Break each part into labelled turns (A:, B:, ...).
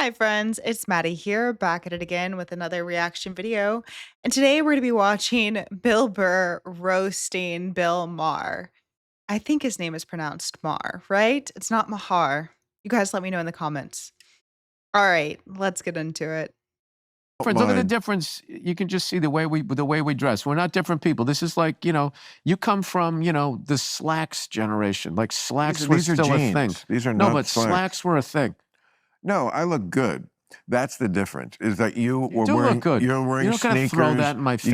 A: Hi friends, it's Maddie here, back at it again with another reaction video. And today we're going to be watching Bill Burr roasting Bill Maher. I think his name is pronounced Maher, right? It's not Mahar. You guys let me know in the comments. All right, let's get into it.
B: Friends, look at the difference. You can just see the way we dress. We're not different people. This is like, you come from, the slacks generation. Like slacks were still a thing.
C: These are not
B: slacks were a thing.
C: No, I look good. That's the difference. Is that you were
B: do
C: wearing
B: look good.
C: You're wearing
B: You don't
C: sneakers.
B: gotta throw that in my face.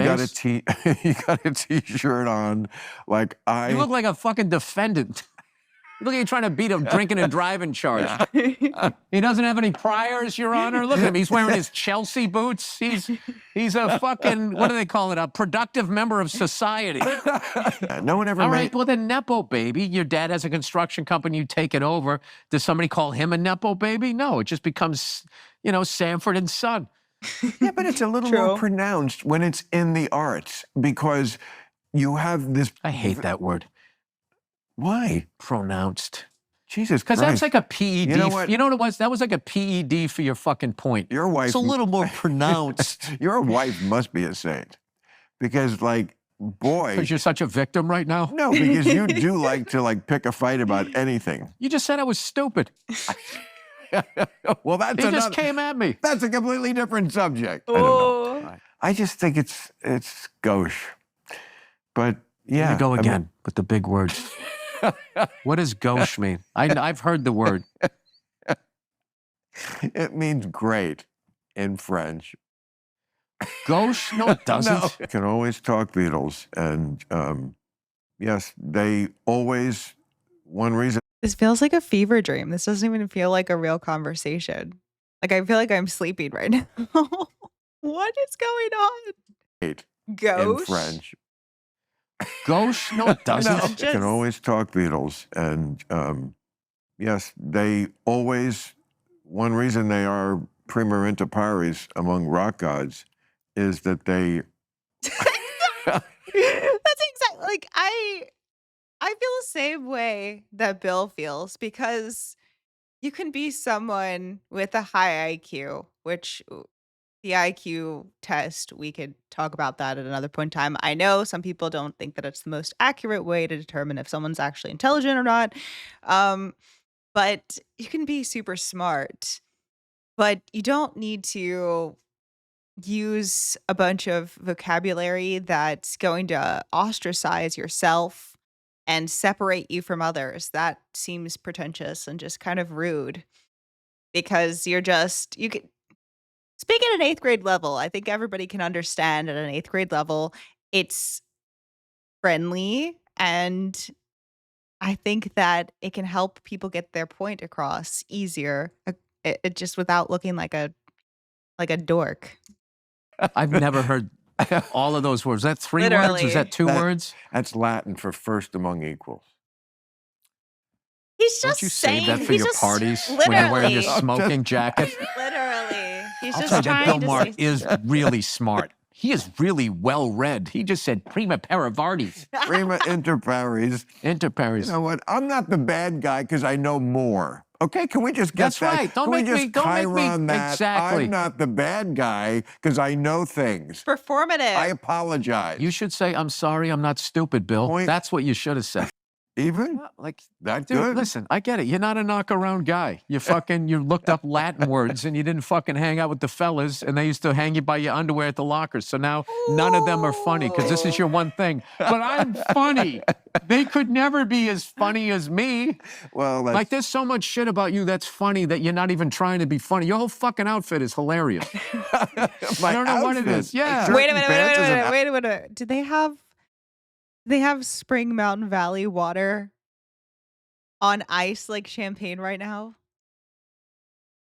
C: You got a t-shirt on. Like
B: You look like a fucking defendant. You look like you're trying to beat a drinking and driving charge. He doesn't have any priors, Your Honor. Look at him. He's wearing his Chelsea boots. He's a fucking, what do they call it? A productive member of society.
C: No one ever
B: All right, well, then Nepo baby. Your dad has a construction company, you take it over. Does somebody call him a Nepo baby? No, it just becomes, Sanford and Son.
C: Yeah, but it's a little more pronounced when it's in the arts because you have this.
B: I hate that word.
C: Why?
B: Pronounced.
C: Jesus Christ.
B: Because that's like a PED.
C: You know what?
B: You know what it was? That was like a PED for your fucking point.
C: Your wife.
B: It's a little more pronounced.
C: Your wife must be a saint. Because, like, boy.
B: Because you're such a victim right now?
C: No, because you do like to, like, pick a fight about anything.
B: You just said I was stupid.
C: Well, that's
B: He just came at me.
C: That's a completely different subject.
A: Oh.
C: I don't know. I just think it's gauche. But, yeah.
B: Here we go again with the big words. What does gauche mean? I've heard the word.
C: It means great in French.
B: Gauche? No, it doesn't.
C: No. You can always talk Beatles. And, yes, they always, one reason.
A: This feels like a fever dream. This doesn't even feel like a real conversation. Like, I feel like I'm sleeping right now. What is going on? Gauche?
C: In French.
B: Gauche? No, it doesn't.
C: No. You can always talk Beatles. And, yes, they always, one reason they are prima inter pares among rock gods is that they.
A: That's exactly, like, I feel the same way that Bill feels because you can be someone with a high IQ, which the IQ test, we could talk about that at another point in time. I know some people don't think that it's the most accurate way to determine if someone's actually intelligent or not. But you can be super smart, but you don't need to use a bunch of vocabulary that's going to ostracize yourself and separate you from others. That seems pretentious and just kind of rude because you can speak at an 8th grade level. I think everybody can understand at an 8th grade level. It's friendly, and I think that it can help people get their point across easier, it just without looking like a dork.
B: I've never heard all of those words. Is that 3 words? Is that 2 words?
C: That's Latin for first among equals.
A: He's just
B: Don't you
A: saying,
B: save that for your parties when you're wearing your smoking jacket?
A: Literally. He's
B: I'll
A: just
B: tell you
A: trying
B: that Bill
A: to
B: Maher
A: say
B: is really smart. He is really well-read. He just said prima paravardes.
C: Prima inter pares.
B: Inter pares.
C: You know what? I'm not the bad guy because I know more. Okay, can we just get
B: That's
C: that?
B: right. Don't
C: can
B: make
C: we just
B: me, don't make
C: Chiron
B: me,
C: that?
B: exactly.
C: I'm not the bad guy because I know things.
A: performative.
C: I apologize.
B: You should say, I'm sorry, I'm not stupid, Bill. That's what you should have said.
C: Even?
B: Like,
C: that
B: dude,
C: good?
B: listen, I get it. You're not a knock-around guy. You looked up Latin words and you didn't fucking hang out with the fellas and they used to hang you by your underwear at the lockers. So now none of them are funny because this is your one thing. But I'm funny. They could never be as funny as me.
C: Well,
B: like there's so much shit about you that's funny that you're not even trying to be funny. Your whole fucking outfit is hilarious. I don't know what it is. Yeah.
A: Wait a minute. Do they have Spring Mountain Valley water on ice like champagne right now?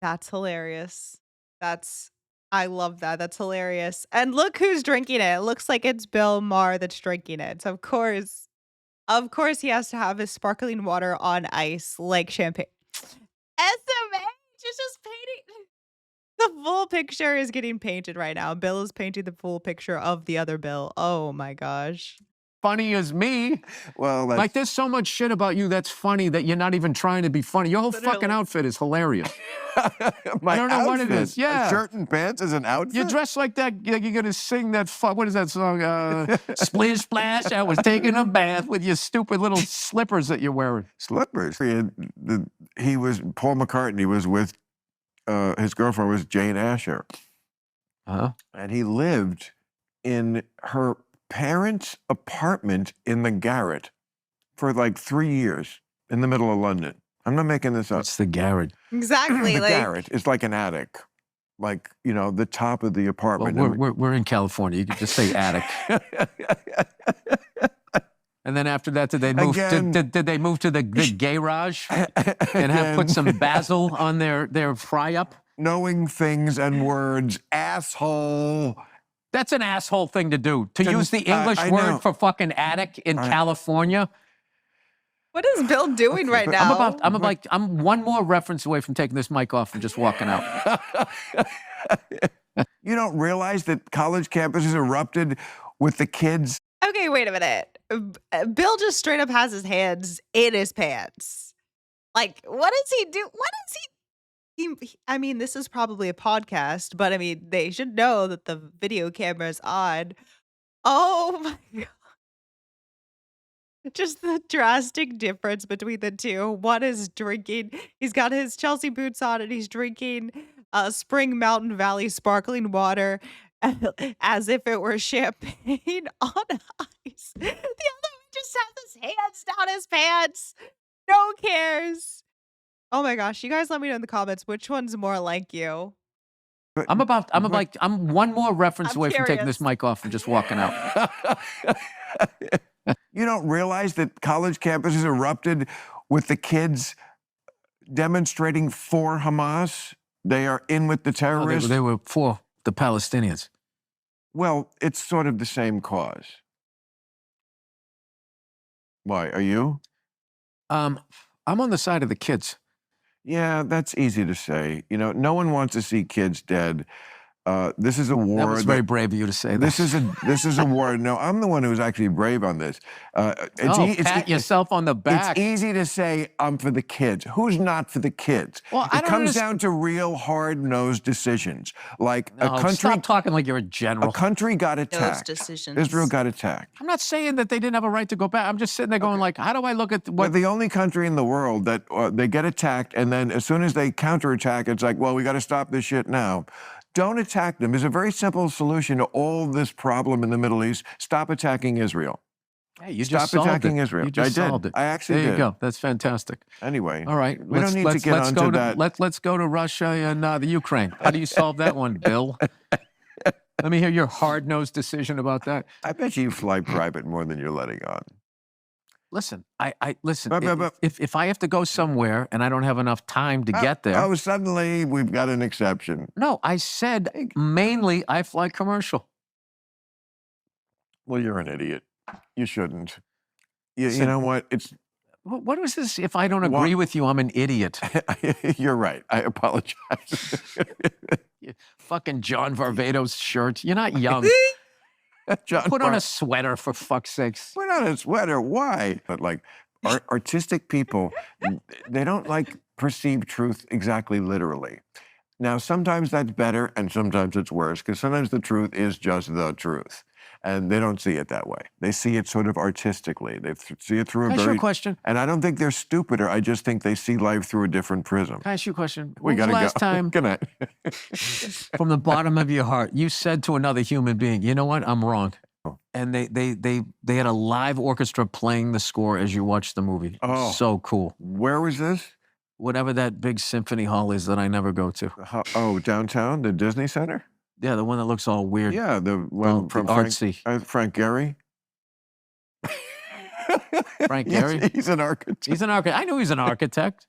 A: That's hilarious. I love that. That's hilarious. And look who's drinking it. It looks like it's Bill Maher that's drinking it. So of course he has to have his sparkling water on ice like champagne. SMH is just painting. The full picture is getting painted right now. Bill is painting the full picture of the other Bill. Oh my gosh.
B: funny as me.
C: Well, that's...
B: Like, there's so much shit about you that's funny that you're not even trying to be funny. Your whole fucking
A: Literally.
B: outfit is hilarious.
C: My
B: I don't know what it
C: outfit.
B: is. Yeah.
C: A shirt and pants is an outfit?
B: You're dressed like that. You're going to sing that, what is that song? Splish Splash, I was taking a bath with your stupid little slippers that you're wearing.
C: Slippers. He was, Paul McCartney was with, his girlfriend was Jane Asher.
B: Uh-huh.
C: And he lived in her parents' apartment in the garret for like 3 years in the middle of London. I'm not making this up.
B: What's the garret?
A: Exactly.
C: The
A: like,
C: garret is like an attic. Like, you know, the top of the apartment.
B: Well, we're in California. You can just say attic. And then after that, did they move? Did they move to the garage and put some basil on their fry up?
C: Knowing things and words, asshole.
B: That's an asshole thing to do. To use the English word for fucking attic in California.
A: what is Bill doing right now?
B: I'm one more reference away from taking this mic off and just walking out.
C: You don't realize that college campuses erupted with the kids?
A: Okay, wait a minute. Bill just straight up has his hands in his pants. Like, what does he do? What is he? I mean, this is probably a podcast, but I mean, they should know that the video camera is on. Oh my God. Just the drastic difference between the two. One is drinking. He's got his Chelsea boots on and he's drinking Spring Mountain Valley sparkling water as if it were champagne on ice. The other one just has his hands down his pants. No cares. Oh my gosh, you guys let me know in the comments which one's more like you.
B: I'm one more reference away from taking this mic off and just walking out.
C: You don't realize that college campuses erupted with the kids demonstrating for Hamas? They are in with the terrorists.
B: They were for the Palestinians.
C: Well, it's sort of the same cause. Why, are you?
B: I'm on the side of the kids.
C: Yeah, that's easy to say. You know, no one wants to see kids dead. This is a war.
B: That was very brave of you to say that.
C: This is a war. No, I'm the one who's actually brave on this.
B: Pat yourself on the back.
C: It's easy to say I'm for the kids. Who's not for the kids?
B: Well,
C: it comes down to real hard-nosed decisions. Like a country.
B: Stop talking like you're a general.
C: A country got attacked.
A: Those decisions.
C: Israel got attacked.
B: I'm not saying that they didn't have a right to go back. I'm just sitting there going like, how do I look at
C: We're the only country in the world that they get attacked, and then as soon as they counterattack, it's like, well, we got to stop this shit now. Don't attack them. There's a very simple solution to all this problem in the Middle East. Stop attacking Israel.
B: Hey, you
C: Stop
B: just solved
C: attacking
B: it.
C: Israel.
B: You just solved it.
C: I actually did.
B: There you go. That's fantastic.
C: Anyway.
B: All right.
C: We don't need to get onto that.
B: Let's go to Russia and the Ukraine. How do you solve that one, Bill? Let me hear your hard-nosed decision about that.
C: I bet you fly private more than you're letting on.
B: Listen, listen.
C: But-
B: If I have to go somewhere and I don't have enough time to get there.
C: Oh, suddenly we've got an exception.
B: No, I said mainly I fly commercial.
C: Well, you're an idiot. You shouldn't. You know what? It's
B: What is this? If I don't agree with you, I'm an idiot.
C: You're right. I apologize.
B: Fucking John Varvatos shirt. You're not young. Put on a sweater, for fuck's sakes.
C: Put on a sweater. Why? But like artistic people, they don't like perceive truth exactly literally. Now, sometimes that's better and sometimes it's worse because sometimes the truth is just the truth. And they don't see it that way. They see it sort of artistically. They see it through a
B: Can I ask you a question?
C: And I don't think they're stupider. I just think they see life through a different prism.
B: Can I ask you a question?
C: We
B: When was
C: gotta
B: the last
C: go.
B: time,
C: Good night.
B: from the bottom of your heart, you said to another human being, you know what, I'm wrong. And they had a live orchestra playing the score as you watched the movie.
C: Oh.
B: So cool.
C: Where was this?
B: Whatever that big symphony hall is that I never go to.
C: Oh, downtown, the Disney Center?
B: Yeah, the one that looks all weird.
C: Yeah, the one from
B: artsy.
C: Frank Gehry.
B: Frank
C: Yes,
B: Gehry?
C: he's an architect.
B: He's an architect. I knew he's an architect.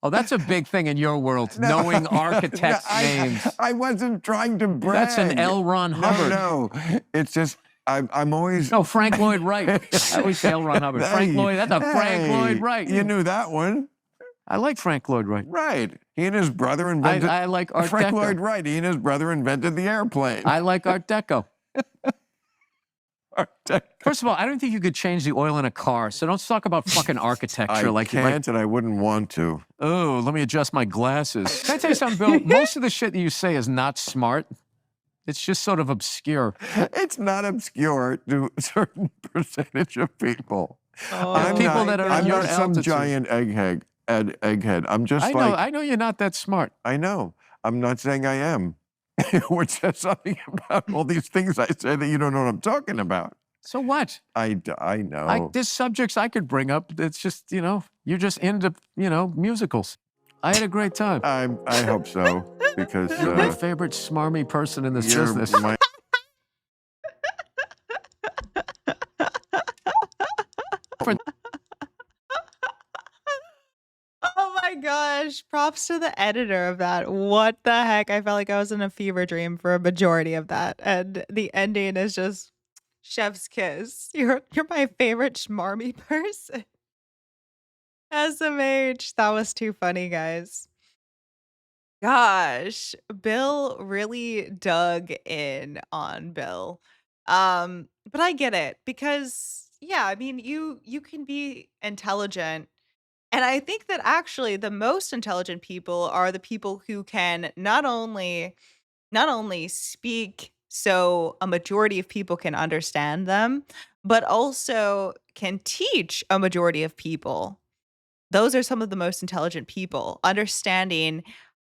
B: Oh, that's a big thing in your world, knowing architects' names.
C: I wasn't trying to brag.
B: That's an L. Ron Hubbard.
C: No, it's just I'm always.
B: No, Frank Lloyd Wright. I always say L. Ron Hubbard. Frank Lloyd, that's a Frank Lloyd Wright.
C: You knew that one.
B: I like Frank Lloyd Wright.
C: Right. He and his brother invented.
B: I like Art
C: Frank
B: Deco.
C: Lloyd Wright. He and his brother invented the airplane.
B: I like Art Deco.
C: architect.
B: First of all, I don't think you could change the oil in a car, so don't talk about fucking architecture.
C: I
B: like,
C: can't, and I wouldn't want to.
B: oh, let me adjust my glasses. Can I tell you something, Bill? Most of the shit that you say is not smart. It's just sort of obscure.
C: It's not obscure to a certain percentage of people.
A: Oh,
B: people
C: not,
B: that are
C: I'm
B: in your
C: not some
B: altitude.
C: giant egghead. I'm just
B: I know you're not that smart.
C: I know. I'm not saying I am. Which says something about all these things I say that you don't know what I'm talking about.
B: So what?
C: I know.
B: There's subjects I could bring up. It's just, you're just into, musicals. I had a great time.
C: I hope so, because
B: You're my favorite smarmy person in this
C: you're
B: business.
C: my
A: oh my gosh. Props to the editor of that. What the heck? I felt like I was in a fever dream for a majority of that. And the ending is just chef's kiss. You're my favorite schmarmy person. SMH. That was too funny, guys. Gosh, Bill really dug in on Bill. But I get it because yeah, I mean, you can be intelligent, and I think that actually the most intelligent people are the people who can not only speak so a majority of people can understand them, but also can teach a majority of people. Those are some of the most intelligent people, understanding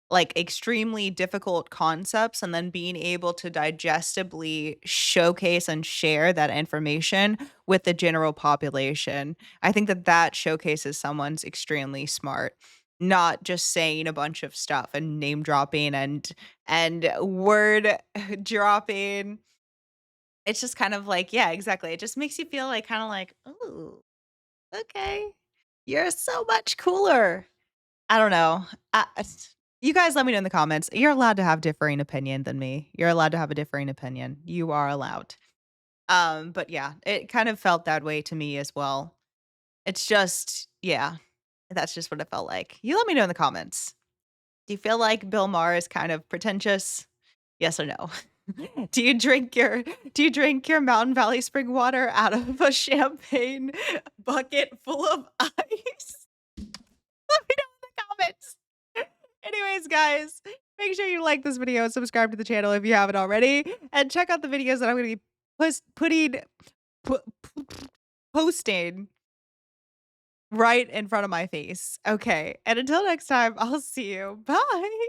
A: like extremely difficult concepts and then being able to digestibly showcase and share that information with the general population. I think that that showcases someone's extremely smart, not just saying a bunch of stuff and name dropping and word dropping. It's just kind of like, yeah, exactly. It just makes you feel like kind of like, "Ooh, okay. You're so much cooler." I don't know. You guys let me know in the comments. You're allowed to have differing opinion than me. You're allowed to have a differing opinion. You are allowed. But yeah, it kind of felt that way to me as well. It's just, yeah, that's just what it felt like. You let me know in the comments. Do you feel like Bill Maher is kind of pretentious? Yes or no? Do you drink your Mountain Valley spring water out of a champagne bucket full of ice? Let me know in the comments. Anyways, guys, make sure you like this video and subscribe to the channel if you haven't already. And check out the videos that I'm going to be posting right in front of my face. Okay. And until next time, I'll see you. Bye.